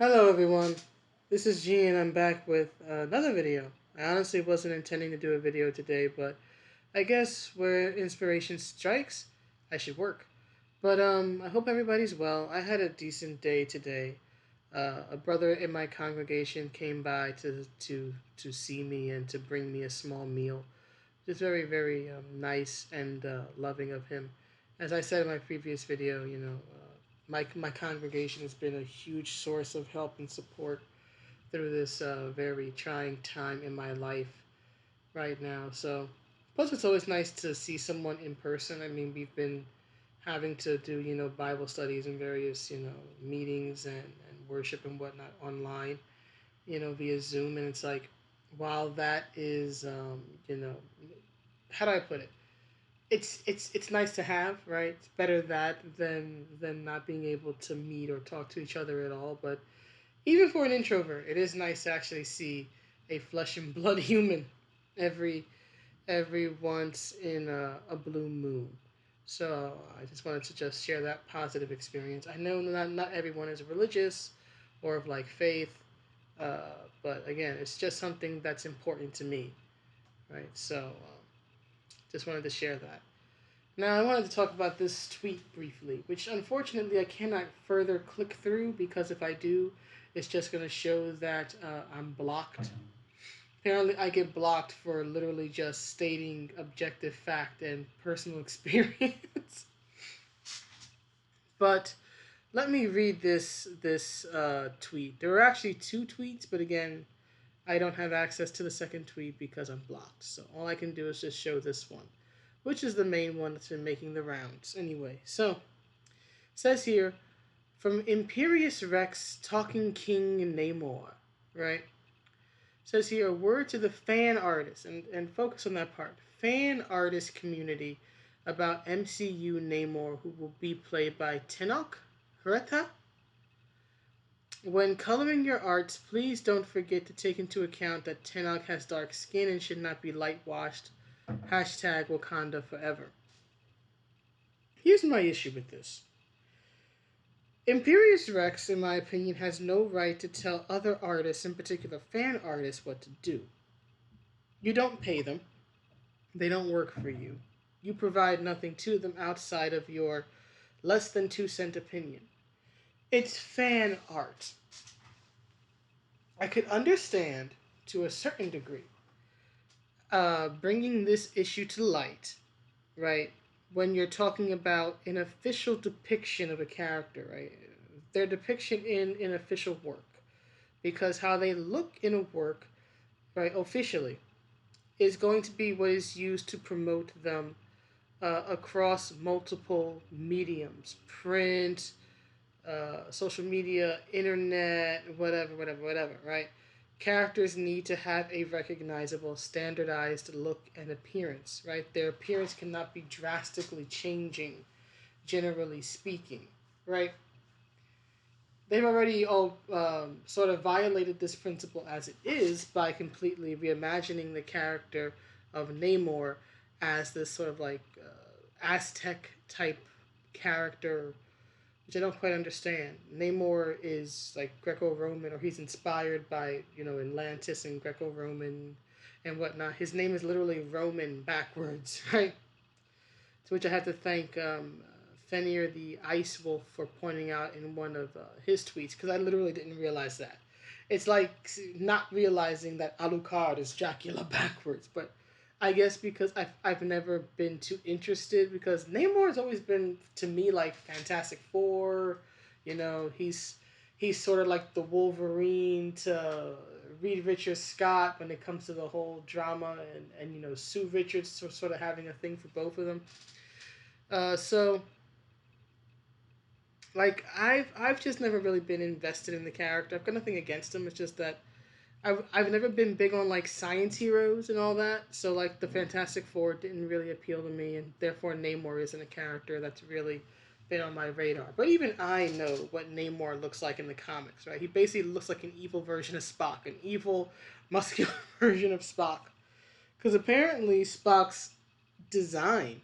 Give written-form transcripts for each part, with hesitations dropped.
Hello everyone, this is G and I'm back with another video. I honestly wasn't intending to do a video today, but I guess where inspiration strikes, I should work. But I hope everybody's well. I had a decent day today. A brother in my congregation came by to see me and to bring me a small meal. Just very nice and loving of him. As I said in my previous video, my congregation has been a huge source of help and support through this very trying time in my life right now. So, plus it's always nice to see someone in person. I mean, we've been having to do Bible studies and various meetings and worship and whatnot online, via Zoom, and it's like while that is how do I put it? It's nice to have, right? It's better that than not being able to meet or talk to each other at all. But even for an introvert, it is nice to actually see a flesh and blood human every every once in a blue moon. So I just wanted to just share that positive experience. I know not everyone is religious or of like faith, but again, it's just something that's important to me, right? So just wanted to share that. Now, I wanted to talk about this tweet briefly, which unfortunately I cannot further click through because if I do, it's just going to show that I'm blocked. Apparently, I get blocked for literally just stating objective fact and personal experience. But let me read this tweet. There were actually two tweets, but again, I don't have access to the second tweet because I'm blocked. So all I can do is just show this one, which is the main one that's been making the rounds. Anyway, so it says here from Imperious Rex talking King Namor, right? It says here a word to the fan artists and focus on that part. Fan artist community about MCU Namor who will be played by Tenoch Huerta. When coloring your arts, please don't forget to take into account that Tenoch has dark skin and should not be light washed. Hashtag Wakanda forever. Here's my issue with this. Imperious Rex, in my opinion, has no right to tell other artists, in particular fan artists, what to do. You don't pay them, they don't work for you. You provide nothing to them outside of your less than 2 cent opinion. It's fan art. I could understand, to a certain degree, bringing this issue to light, right? When you're talking about an official depiction of a character, right? Their depiction in an official work. Because how they look in a work, right, officially, is going to be what is used to promote them across multiple mediums print, social media, internet, whatever, right? Characters need to have a recognizable, standardized look and appearance, right? Their appearance cannot be drastically changing, generally speaking, right? They've already sort of violated this principle as it is by completely reimagining the character of Namor as this sort of like Aztec type character, which I don't quite understand. Namor is like Greco-Roman, or he's inspired by Atlantis and Greco-Roman and whatnot. His name is literally Roman backwards, right? To which I have to thank Fenrir the Ice Wolf for pointing out in one of his tweets because I literally didn't realize that. It's like not realizing that Alucard is Dracula backwards, but I guess because I've never been too interested because Namor has always been to me like Fantastic Four. He's sort of like the Wolverine to Reed Richards Scott when it comes to the whole drama and Sue Richards sort of having a thing for both of them. So like I've just never really been invested in the character. I've got nothing against him. It's just that I've never been big on like science heroes and all that. So like the Fantastic Four didn't really appeal to me, and therefore Namor isn't a character that's really been on my radar. But even I know what Namor looks like in the comics, right? He basically looks like an evil version of Spock, an evil, muscular version of Spock. Because apparently Spock's design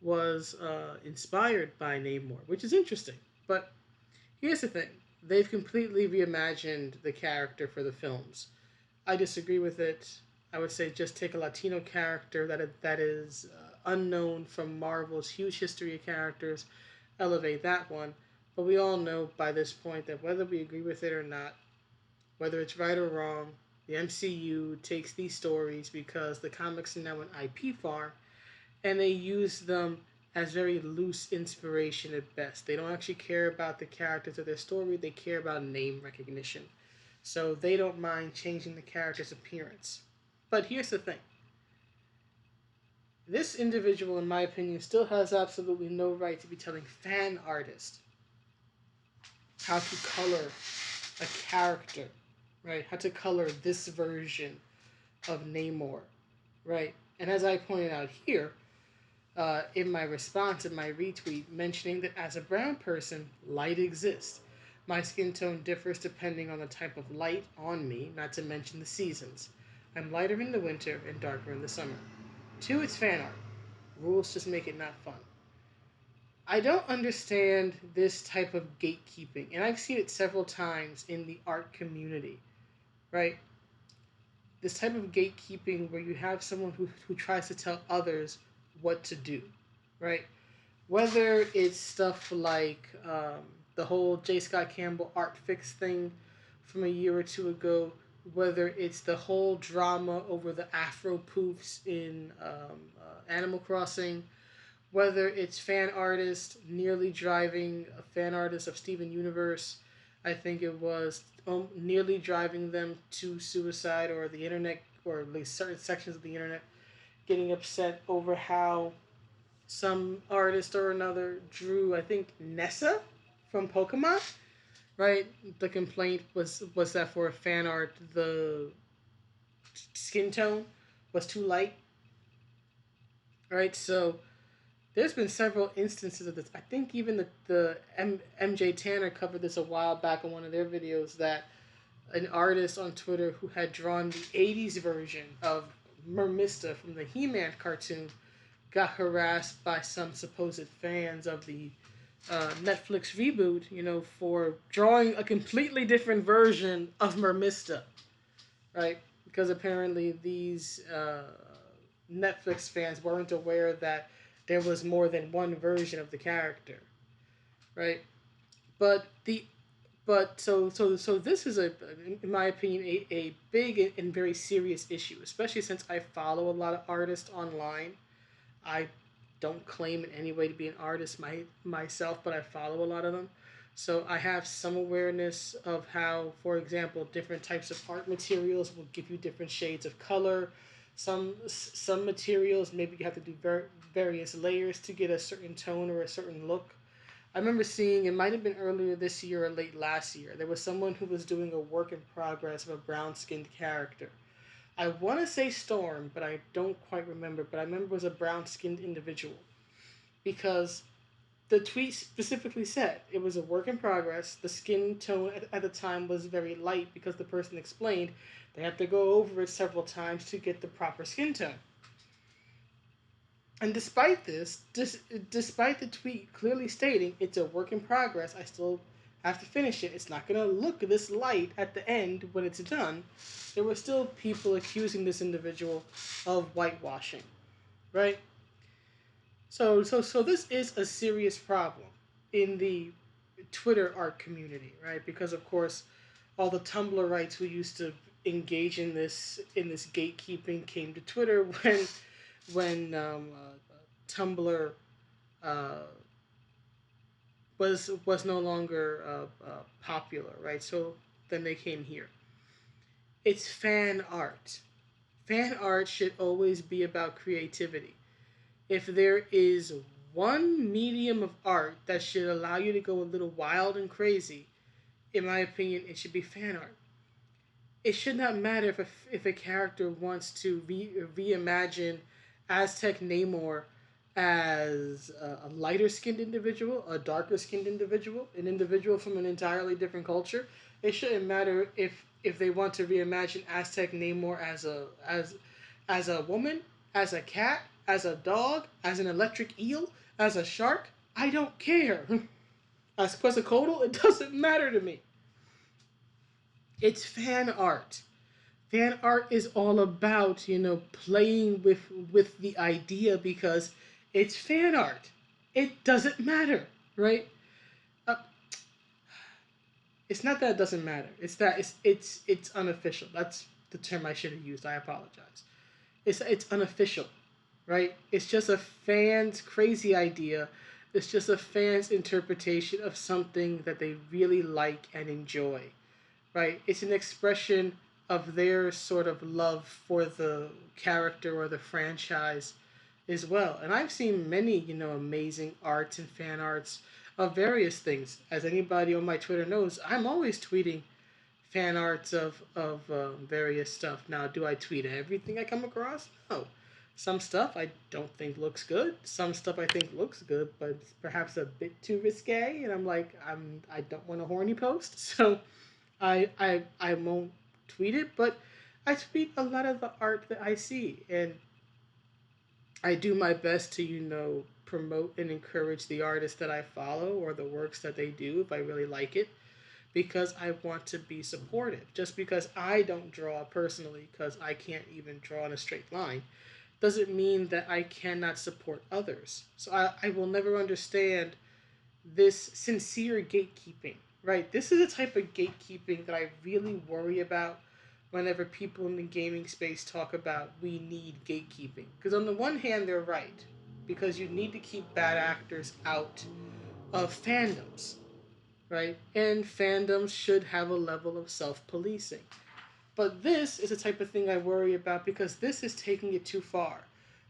was inspired by Namor, which is interesting. But here's the thing they've completely reimagined the character for the films. I disagree with it. I would say just take a Latino character that is unknown from Marvel's huge history of characters, elevate that one. But we all know by this point that whether we agree with it or not, whether it's right or wrong, the MCU takes these stories because the comics are now an IP farm, and they use them as very loose inspiration at best. They don't actually care about the characters of their story, they care about name recognition. So they don't mind changing the character's appearance. But here's the thing, this individual, in my opinion, still has absolutely no right to be telling fan artists how to color a character, right? How to color this version of Namor, right? And as I pointed out here, in my response, in my retweet, mentioning that as a brown person, light exists. My skin tone differs depending on the type of light on me, not to mention the seasons. I'm lighter in the winter and darker in the summer. 2, it's fan art. Rules just make it not fun. I don't understand this type of gatekeeping, and I've seen it several times in the art community, right? This type of gatekeeping where you have someone who tries to tell others what to do, right? Whether it's stuff like the whole J. Scott Campbell art fix thing from a year or two ago, whether it's the whole drama over the Afro poofs in Animal Crossing, whether it's fan artists nearly driving a fan artist of Steven Universe, I think it was nearly driving them to suicide, or the internet, or at least certain sections of the internet getting upset over how some artist or another drew, I think, Nessa from Pokemon, right? The complaint was that for fan art, the skin tone was too light, right? So there's been several instances of this. I think even the MJ Tanner covered this a while back in one of their videos, that an artist on Twitter who had drawn the 80s version of Mermista from the He-Man cartoon got harassed by some supposed fans of the Netflix reboot, for drawing a completely different version of Mermista, right? Because apparently these Netflix fans weren't aware that there was more than one version of the character, right? But the so this is in my opinion, a big and very serious issue, especially since I follow a lot of artists online. I don't claim in any way to be an artist myself, but I follow a lot of them. So I have some awareness of how, for example, different types of art materials will give you different shades of color. Some materials maybe you have to do various layers to get a certain tone or a certain look. I remember seeing, it might have been earlier this year or late last year, there was someone who was doing a work in progress of a brown skinned character. I want to say Storm, but I don't quite remember. But I remember it was a brown skinned individual, because the tweet specifically said it was a work in progress. The skin tone at the time was very light because the person explained they have to go over it several times to get the proper skin tone. And despite this, despite the tweet clearly stating it's a work in progress, I still have to finish it. It's not going to look this light at the end when it's done. There were still people accusing this individual of whitewashing, right? So this is a serious problem in the Twitter art community, right? Because of course, all the Tumblrites who used to engage in this gatekeeping came to Twitter when Tumblr uh, was no longer popular, right? So then they came here. It's fan art. Fan art should always be about creativity. If there is one medium of art that should allow you to go a little wild and crazy, in my opinion, it should be fan art. It should not matter if a character wants to reimagine Aztec Namor as a lighter skinned individual, a darker skinned individual, an individual from an entirely different culture. It shouldn't matter if they want to reimagine Aztec Namor as a woman, as a cat, as a dog, as an electric eel, as a shark. I don't care. As Quetzalcoatl, it doesn't matter to me. It's fan art. Fan art is all about, playing with the idea because it's fan art. It doesn't matter, right? Uh, it's not that it doesn't matter. It's that it's unofficial. That's the term I should have used. I apologize. It's unofficial, right? It's just a fan's crazy idea. It's just a fan's interpretation of something that they really like and enjoy, right? It's an expression of their sort of love for the character or the franchise as well. And I've seen many, amazing arts and fan arts of various things. As anybody on my Twitter knows, I'm always tweeting fan arts of various stuff. Now, do I tweet everything I come across? No. Some stuff I don't think looks good. Some stuff I think looks good, but it's perhaps a bit too risque. And I'm like, I don't want a horny post, so I won't tweet it. But I tweet a lot of the art that I see, and I do my best to promote and encourage the artists that I follow or the works that they do if I really like it because I want to be supportive. Just because I don't draw personally, because I can't even draw in a straight line, doesn't mean that I cannot support others. So I will never understand this sincere gatekeeping, right? This is a type of gatekeeping that I really worry about whenever people in the gaming space talk about we need gatekeeping. Because on the one hand, they're right, because you need to keep bad actors out of fandoms, right? And fandoms should have a level of self policing. But this is the type of thing I worry about because this is taking it too far.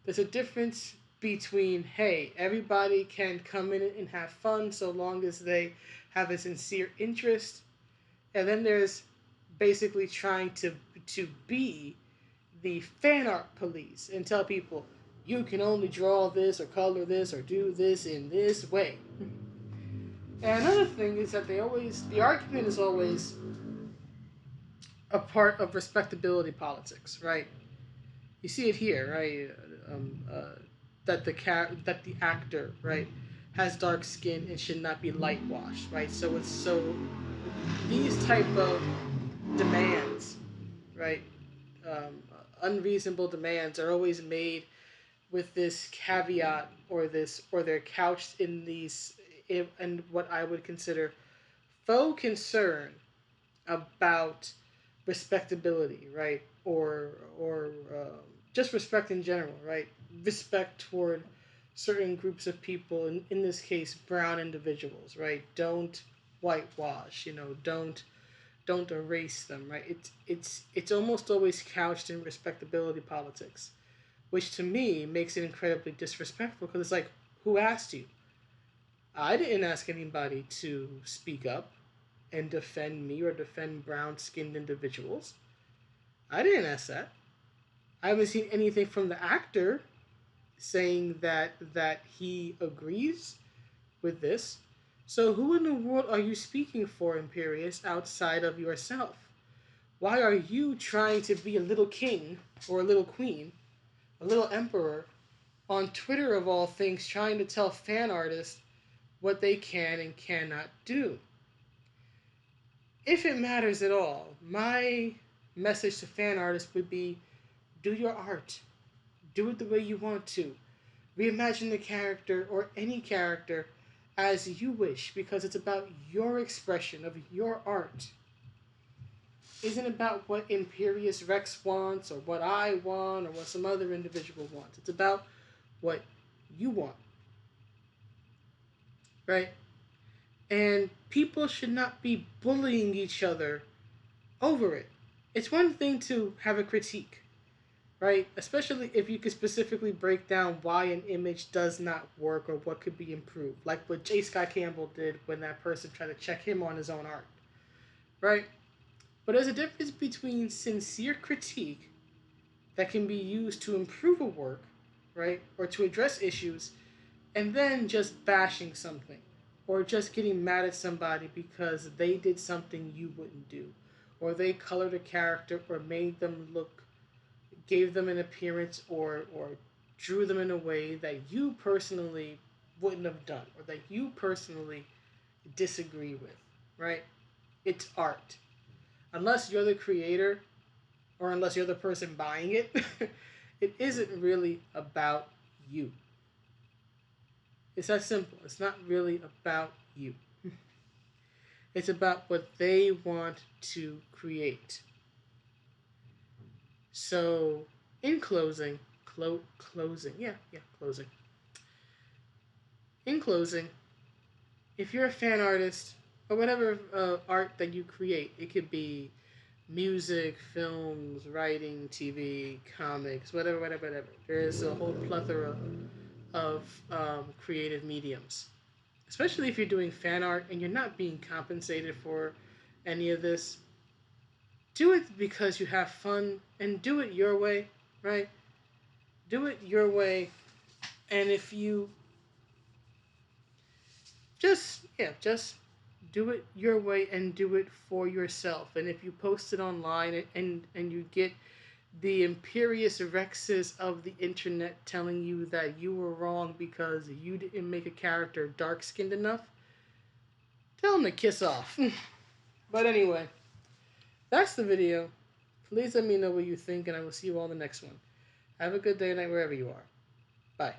There's a difference between, hey, everybody can come in and have fun so long as they have a sincere interest, and then there's basically trying to be the fan art police and tell people you can only draw this or color this or do this in this way. And another thing is that the argument is always a part of respectability politics, right? You see it here, right? That that the actor, right, has dark skin and should not be light washed, right? So these type of demands, right, unreasonable demands are always made with this caveat or they're couched in in what I would consider faux concern about respectability, right? Or just respect in general, right? Respect toward certain groups of people. In this case, brown individuals, right? Don't whitewash. Don't erase them, right? It's almost always couched in respectability politics, which to me makes it incredibly disrespectful because it's like, who asked you? I didn't ask anybody to speak up and defend me or defend brown skinned individuals. I didn't ask that. I haven't seen anything from the actor saying that he agrees with this. So who in the world are you speaking for, Imperius, outside of yourself? Why are you trying to be a little king or a little queen, a little emperor, on Twitter of all things, trying to tell fan artists what they can and cannot do? If it matters at all, my message to fan artists would be do your art. Do it the way you want to. Reimagine the character or any character as you wish because it's about your expression of your art. It isn't about what Imperius Rex wants or what I want or what some other individual wants. It's about what you want, right? And people should not be bullying each other over it. It's one thing to have a critique, right? Especially if you could specifically break down why an image does not work or what could be improved, like what J. Scott Campbell did when that person tried to check him on his own art, right? But there's a difference between sincere critique that can be used to improve a work, right, or to address issues, and then just bashing something or just getting mad at somebody because they did something you wouldn't do or they colored a character or made them look gave them an appearance or drew them in a way that you personally wouldn't have done or that you personally disagree with, right? It's art. unless you're the creator or unless you're the person buying it, it isn't really about you. It's that simple. It's not really about you. It's about what they want to create. So, in closing, closing. In closing, if you're a fan artist or whatever art that you create, it could be music, films, writing, TV, comics, whatever. There is a whole plethora of creative mediums. Especially if you're doing fan art and you're not being compensated for any of this, do it because you have fun and do it your way, right? Do it your way. And if you just do it your way and do it for yourself. And if you post it online and you get the imperious rexes of the internet telling you that you were wrong because you didn't make a character dark skinned enough, tell them to kiss off. But anyway, that's the video. Please let me know what you think, and I will see you all in the next one. Have a good day and night wherever you are. Bye.